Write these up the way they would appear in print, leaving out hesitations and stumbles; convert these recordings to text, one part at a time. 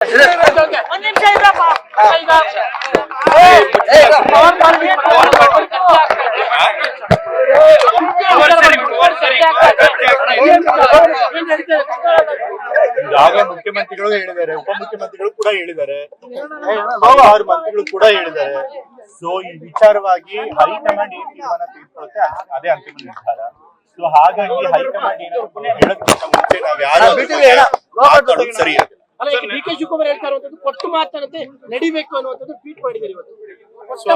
ಈಗಾಗಲೇ ಮುಖ್ಯಮಂತ್ರಿಗಳು ಹೇಳಿದ್ದಾರೆ, ಉಪಮುಖ್ಯಮಂತ್ರಿಗಳು ಕೂಡ ಹೇಳಿದ್ದಾರೆ, 6 ಮಂತ್ರಿಗಳು ಕೂಡ ಹೇಳಿದ್ದಾರೆ. ಸೊ ಈ ವಿಚಾರವಾಗಿ ಹೈಕಮಾಂಡ್ ಏನ್ ತೀರ್ಮಾನ ತೆಗೆದುಕೊಳ್ಳುತ್ತೆ ಅದೇ ಅಂತಿಮ ನಿರ್ಧಾರ. ಸೊ ಹಾಗಾಗಿ ಹೈಕಮಾಂಡ್ ಏನಾದ್ರು ಹೇಳೋದಕ್ಕಿಂತ ಮುಂಚೆ ನಾವ್ ಯಾರು ಸರಿ ಇರೋದಿಲ್ಲ. ಡಿ ಕೆ ಶಿವಕುಮಾರ್ ಹೇಳ್ತಾ ಇರುವಂತದ್ದು ಕೊಟ್ಟು ಮಾತನಂತೆ ನಡಿಬೇಕು ಅನ್ನುವಂಥದ್ದು ಟ್ವೀಟ್ ಮಾಡಿದ್ದಾರೆ ಇವತ್ತು. ಕೊಟ್ಟು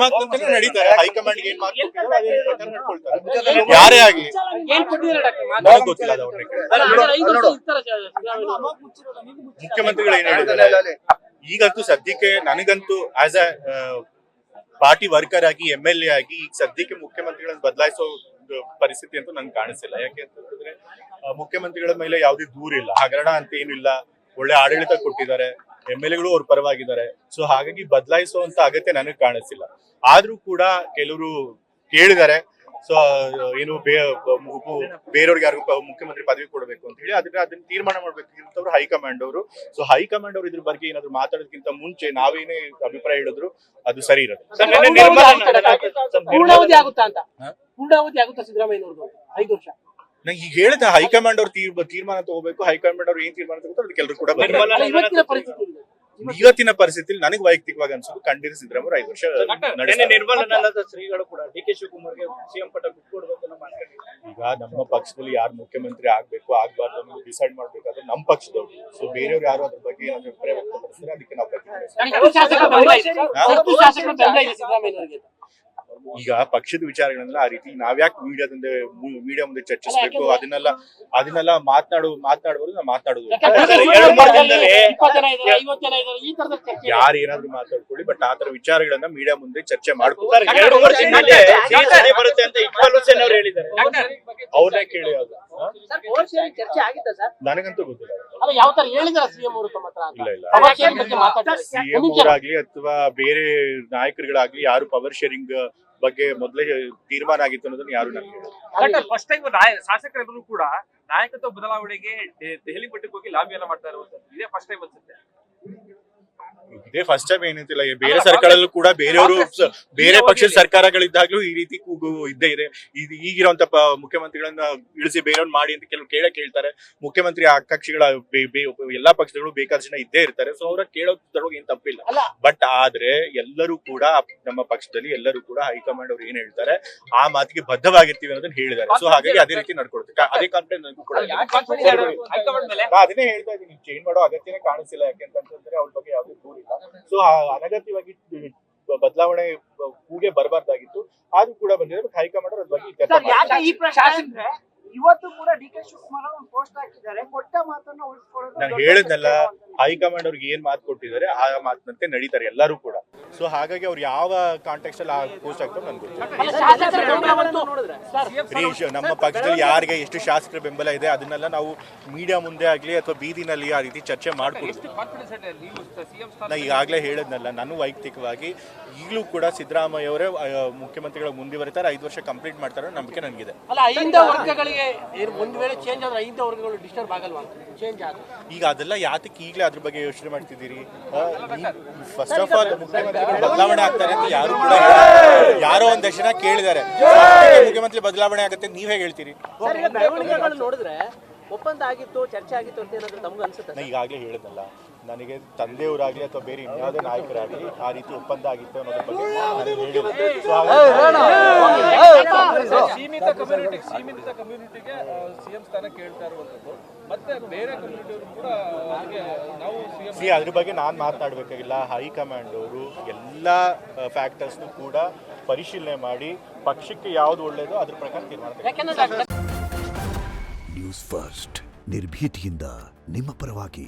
ಮಾತಂತೆ ನಡೀತಾರೆ. ಹೈಕಮಾಂಡ್ ಏನ್ ಮಾತಾಡ್ತಾರೆ ಯಾರೇ ಆಗ್ಲಿ ಗೊತ್ತಿಲ್ಲ. ಮುಖ್ಯಮಂತ್ರಿಗಳು ಏನ್ ಹೇಳಿದ್ದಾರೆ ಈಗಂತೂ ಸದ್ಯಕ್ಕೆ ನನಗಂತೂ ಆಸ್ ಅ ಪಾರ್ಟಿ ವರ್ಕರ್ ಆಗಿ MLA ಆಗಿ ಈಗ ಸದ್ಯಕ್ಕೆ ಮುಖ್ಯಮಂತ್ರಿಗಳನ್ನ ಬದಲಾಯಿಸೋ ಪರಿಸ್ಥಿತಿ ಅಂತೂ ನನ್ಗೆ ಕಾಣಿಸಿಲ್ಲ. ಯಾಕೆ ಅಂತಂದ್ರೆ ಮುಖ್ಯಮಂತ್ರಿಗಳ ಮೇಲೆ ಯಾವುದೇ ದೂರ ಇಲ್ಲ, ಹಗರಣ ಅಂತ ಏನಿಲ್ಲ, ಒಳ್ಳೆ ಆಡಳಿತ ಕೊಟ್ಟಿದ್ದಾರೆ, MLAಗಳು ಅವ್ರ ಪರವಾಗಿದ್ದಾರೆ. ಸೊ ಹಾಗಾಗಿ ಬದಲಾಯಿಸುವಂತ ಅಗತ್ಯ ನನಗೆ ಕಾಣಿಸಿಲ್ಲ. ಆದ್ರೂ ಕೂಡ ಕೆಲವರು ಕೇಳಿದ್ದಾರೆ, ಸೊ ಏನು ಬೇರೆಯವ್ರಿಗೆ ಯಾರಿಗೂ ಮುಖ್ಯಮಂತ್ರಿ ಪದವಿ ಕೊಡಬೇಕು ಅಂತ ಹೇಳಿ ಅದನ್ನ ತೀರ್ಮಾನ ಮಾಡ್ಬೇಕಿಂತವ್ರು ಹೈಕಮಾಂಡ್ ಅವರು. ಸೊ ಹೈಕಮಾಂಡ್ ಅವರು ಇದ್ರ ಬಗ್ಗೆ ಏನಾದ್ರು ಮಾತಾಡೋದಕ್ಕಿಂತ ಮುಂಚೆ ನಾವೇನೇ ಅಭಿಪ್ರಾಯ ಹೇಳಿದ್ರು ಅದು ಸರಿ ಇರುತ್ತೆ. ಪೂರ್ಣಾವಧಿ ಆಗುತ್ತಾ ಅಂತ ಪೂರ್ಣಾವಧಿ ಆಗುತ್ತಾ ಸಿದ್ದರಾಮಯ್ಯನವ್ರದ್ದು 5 ವರ್ಷ? ನಂಗೆ ಈಗ ಹೇಳಿದ ಹೈಕಮಾಂಡ್ ಅವ್ರು ತೀರ್ಮಾನ ತಗೋಬೇಕು. ಹೈಕಮಾಂಡ್ ಅವ್ರು ಏನ್ ತೀರ್ಮಾನ ತಗೋತಾರೆ ಅದಕ್ಕೆ ಎಲ್ಲರೂ ಕೂಡ ಇವತ್ತಿನ ಪರಿಸ್ಥಿತಿಯಲ್ಲಿ ನನಗೆ ವೈಯಕ್ತಿಕವಾಗಿ ಅನ್ಸೋದು ಖಂಡಿತ ಸಿದ್ದರಾಮಯ್ಯ 5 ವರ್ಷ ಶ್ರೀಗಳು ಕೂಡ ಡಿ ಕೆ ಶಿವಕುಮಾರ್ಗೆ ಸಿಎಂ ಪಟ್ಟ ಬಿಟ್ಕೊಡ್ಬೇಕು ಅನ್ನೋ ಮಾತಾಡಿ. ಈಗ ನಮ್ಮ ಪಕ್ಷದಲ್ಲಿ ಯಾರು ಮುಖ್ಯಮಂತ್ರಿ ಆಗ್ಬೇಕು ಆಗ್ಬಾರ್ದು ಅನ್ನೋದು ಡಿಸೈಡ್ ಮಾಡ್ಬೇಕಾದ್ರೆ ನಮ್ಮ ಪಕ್ಷದವ್ರು. ಸೊ ಬೇರೆಯವ್ರು ಯಾರು ಅದ್ರ ಬಗ್ಗೆ ಏನಾದ್ರು ಅಭಿಪ್ರಾಯ ವ್ಯಕ್ತಪಡಿಸಿದ್ರೆ ಅದಕ್ಕೆ ನಾವು ಈಗ ಪಕ್ಷದ ವಿಚಾರಗಳನ್ನೆಲ್ಲ ಆ ರೀತಿ ನಾವ್ಯಾಕೆ ಮೀಡಿಯಾ ಮುಂದೆ ಚರ್ಚಿಸಬೇಕು, ಅದನ್ನೆಲ್ಲ ಮಾತನಾಡುವುದು ನಾವು ಮಾತನಾಡುದು. ಯಾರು ಏನಾದ್ರು ಮಾತಾಡ್ಕೊಳ್ಳಿ, ಬಟ್ ಆತರ ವಿಚಾರಗಳನ್ನ ಮೀಡಿಯಾ ಮುಂದೆ ಚರ್ಚೆ ಮಾಡ್ಬೋದು. ಅವ್ರನ್ನೇ ಕೇಳಿ ಅದು ನನಗಂತೂ ಗೊತ್ತಿಲ್ಲ. ಸಿಎಂ ಅವರಾಗ್ಲಿ ಅಥವಾ ಬೇರೆ ನಾಯಕರುಗಳಾಗ್ಲಿ ಯಾರು ಪವರ್ ಶೇರಿಂಗ್ ಬಗ್ಗೆ ಮೊದಲೇ ತೀರ್ಮಾನ ಆಗಿತ್ತು ಅನ್ನೋದನ್ನ ಯಾರು ನನಗೆ ಫಸ್ಟ್ ಟೈಮ್ ಶಾಸಕರೆಲ್ಲರೂ ಕೂಡ ನಾಯಕತ್ವ ಬದಲಾವಣೆಗೆ ದೆಹಲಿ ಮಟ್ಟಕ್ಕೆ ಹೋಗಿ ಲಾಬಿ ಎಲ್ಲ ಮಾಡ್ತಾ ಇರುವಂತದ್ದು ಇದೇ ಫಸ್ಟ್ ಟೈಮ್ ಅನ್ಸುತ್ತೆ. ಇದೇ ಫಸ್ಟ್ ಟೈಮ್ ಏನಂತಿಲ್ಲ, ಬೇರೆ ಸರ್ಕಾರದಲ್ಲೂ ಕೂಡ ಬೇರೆ ಪಕ್ಷದ ಸರ್ಕಾರಗಳಿದ್ದಾಗ್ಲೂ ಈ ರೀತಿ ಕೂಗು ಇದ್ದೇ ಇದೆ. ಈಗಿರುವಂತ ಮುಖ್ಯಮಂತ್ರಿಗಳನ್ನ ಇಳಿಸಿ ಬೇರೆಯವ್ರು ಮಾಡಿ ಅಂತ ಕೆಲವು ಕೇಳ್ತಾರೆ. ಮುಖ್ಯಮಂತ್ರಿ ಕಕ್ಷಿಗಳ ಎಲ್ಲಾ ಪಕ್ಷಗಳು ಬೇಕಾದ ಜನ ಇದ್ದೇ ಇರ್ತಾರೆ. ಸೊ ಅವ್ರ ಕೇಳೋದ್ರೊಳಗೆ ಏನ್ ತಪ್ಪಿಲ್ಲ. ಬಟ್ ಆದ್ರೆ ಎಲ್ಲರೂ ಕೂಡ ನಮ್ಮ ಪಕ್ಷದಲ್ಲಿ ಎಲ್ಲರೂ ಕೂಡ ಹೈಕಮಾಂಡ್ ಅವ್ರು ಏನ್ ಹೇಳ್ತಾರೆ ಆ ಮಾತಿಗೆ ಬದ್ಧವಾಗಿರ್ತೀವಿ ಅನ್ನೋದನ್ನ ಹೇಳಿದ್ದಾರೆ. ಸೊ ಹಾಗಾಗಿ ಅದೇ ರೀತಿ ನಡ್ಕೊಳ್ತೀವಿ. ಅದೇ ಕಾನ್ಫಿಡೆನ್ಸ್ ನನಗೂ ಕೂಡ ಅದನ್ನೇ ಹೇಳ್ತಾ ಇದ್ದೀನಿ. ಚೇಂಜ್ ಮಾಡೋ ಅಗತ್ಯನೇ ಕಾಣಿಸಿಲ್ಲ. ಯಾಕೆಂತಂದ್ರೆ ಅವ್ರ ಬಗ್ಗೆ ಯಾವ್ದು ದೂರ ಇಲ್ಲ. ಸೊ ಅನಗತ್ಯವಾಗಿ ಬದಲಾವಣೆ ಕೂಗೆ ಬರಬಾರ್ದಾಗಿತ್ತು, ಆದ್ರೂ ಕೂಡ ಬಂದಿದೆ. ಬಟ್ ಹೈಕಮಾಂಡ್ ಅದ್ರ ಬಗ್ಗೆ ಇವತ್ತು ಕೂಡ ಡಿ ಕೆ ಶಿವಕುಮಾರ್ ಒಂದು ಪೋಸ್ಟ್ ಹಾಕಿದ್ದಾರೆ, ಕೊಟ್ಟ ಮಾತನ್ನ ಉಳಿಸ್ಕೊಳ್ಳೋದು. ನಾನು ಹೇಳಿದ್ನಲ್ಲ, ಹೈಕಮಾಂಡ್ ಅವ್ರಿಗೆ ಏನ್ ಮಾತು ಕೊಟ್ಟಿದ್ದಾರೆ ಆ ಮಾತಿನಂತೆ ನಡೀತಾರೆ ಎಲ್ಲರೂ ಕೂಡ. ಸೊ ಹಾಗಾಗಿ ಅವ್ರು ಯಾವ ಕಾಂಟೆಕ್ಸ್ಟ್ ಅಲ್ಲಿ ಆ ಪೋಸ್ಟ್ ಹಾಕ್ತಾರೆ ನನ್ಗೆ ಗೊತ್ತಿಲ್ಲ. ನಮ್ಮ ಪಕ್ಷದಲ್ಲಿ ಯಾರಿಗೆ ಎಷ್ಟು ಶಾಸಕರ ಬೆಂಬಲ ಇದೆ ಅದನ್ನೆಲ್ಲ ನಾವು ಮೀಡಿಯಾ ಮುಂದೆ ಆಗ್ಲಿ ಅಥವಾ ಬೀದಿನಲ್ಲಿ ಆ ರೀತಿ ಚರ್ಚೆ ಮಾಡ್ಕೊಡ್ತೀವಿ. ನಾ ಈಗಾಗಲೇ ಹೇಳಿದ್ನಲ್ಲ, ನಾನು ವೈಯಕ್ತಿಕವಾಗಿ ಈಗಲೂ ಕೂಡ ಸಿದ್ದರಾಮಯ್ಯ ಅವರೇ ಮುಖ್ಯಮಂತ್ರಿಗಳು ಮುಂದುವರಿತಾರೆ, 5 ವರ್ಷ ಕಂಪ್ಲೀಟ್ ಮಾಡ್ತಾರೆ ನಂಬಿಕೆ ನನಗಿದೆ. ಈಗ ಅದೆಲ್ಲ ಯಾತಕ್ಕೆ ಈಗಲೇ ಅದ್ರ ಬಗ್ಗೆ ಯೋಚನೆ ಮಾಡ್ತಿದ್ದೀರಿ? ಫಸ್ಟ್ ಆಫ್ ಆಲ್ ಮುಖ್ಯಮಂತ್ರಿಗಳು ಬದಲಾವಣೆ ಆಗ್ತಾರೆ ಅಂತ ಯಾರು ಕೂಡ ಯಾರೋ ಒಂದಷ್ಟು ಜನ ಕೇಳಿದ್ದಾರೆ. ಮುಖ್ಯಮಂತ್ರಿ ಬದಲಾವಣೆ ಆಗುತ್ತೆ ನೀವ್ ಹೇಗೆ ಹೇಳ್ತೀರಿ? ನೋಡಿದ್ರೆ ಒಪ್ಪಂದ ಆಗಿತ್ತು, ಚರ್ಚೆ ಆಗಿತ್ತು ಅಂತ ಏನಾದ್ರು ನಮ್ಗೆ ಅನ್ಸುತ್ತೆ? ನಾ ಈಗಾಗಲೇ ಹೇಳಿದ್ನಲ್ಲ, ನನಗೆ ತಂದೆಯವರಾಗ್ಲಿ ಅಥವಾ ಬೇರೆ ಇನ್ಯಾವುದೇ ನಾಯಕರಾಗ್ಲಿ ಆ ರೀತಿ ಒಪ್ಪಂದ ಆಗಿತ್ತು ಅನ್ನೋದ್ರ ಬಗ್ಗೆ ಸೀಮಿತ ಕಮ್ಯುನಿಟಿಗೆ ಸಿಎಂ ಸ್ಥಾನ ಕೇಳ್ತಾ ಇರುವಂತದ್ದು, ಮತ್ತೆ ಬೇರೆ ಕಮ್ಯುನಿಟಿ ಕೂಡ ನಾವು ಅದ್ರ ಬಗ್ಗೆ ನಾನ್ ಮಾತನಾಡ್ಬೇಕಾಗಿಲ್ಲ. ಹೈಕಮಾಂಡ್ ಅವರು ಎಲ್ಲಾ ಫ್ಯಾಕ್ಟರ್ಸ್ ಕೂಡ ಪರಿಶೀಲನೆ ಮಾಡಿ ಪಕ್ಷಕ್ಕೆ ಯಾವ್ದು ಒಳ್ಳೇದು ಅದ್ರ ಪ್ರಕಾರ ತೀರ್ಮಾನ. ನ್ಯೂಸ್ ಫಸ್ಟ್ ನಿರ್ಭೀತಿಯಿಂದ ನಿಮ್ಮ ಪರವಾಗಿ.